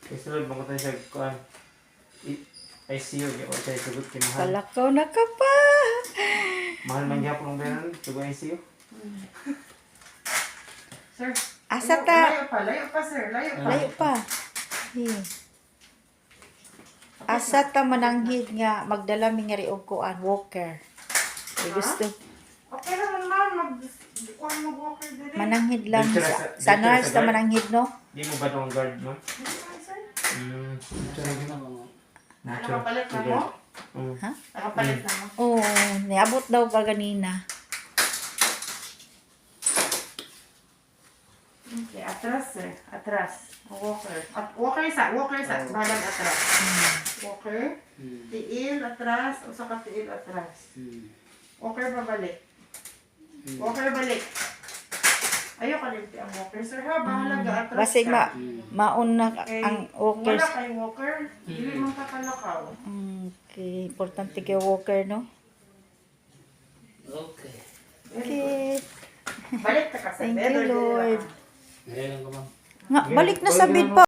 Isunod mo ko tayo sa kuan. ICU, di ko tayo sagot kay mahal. Palakaw na ka pa. Mahal man gyapon ang beran, tugo ICU. Sir. Asa ta? Layo pa, sir. Layo pa. Layo pa. Asa ta mananghid nga magdala mi nga ri og kuan walker. Kay gusto Okay naman, ma'am. Kuhan mag-walker din. mananghid lang Dito sa na nurse sa ta guard. mananghid no. Di mo ba itong guard mo? Sir. Natural. Nakapalit na mo? Ha? Nakapalit na mo? Oo, niabot daw ka ganina. Okay, atras, sir. Atras. Walker. Walker isa. Balang atras. Walker. Tiil, atras. O saka tiil, atras. Walker, pabalik. Walker, balik. Ayaw kalimti ang walker, sir. Ha, bahalaga atras Basig ka. maun na Okay. ang walkers. Wala kay walker. Dili man kakalakaw. Okay, importante kay walker no. Okay. Okay. Balik ka sa Thank bed. you, or dili Lord. na ka? Ngayon lang ko, ma'am. Nga, balik na sa bed pa.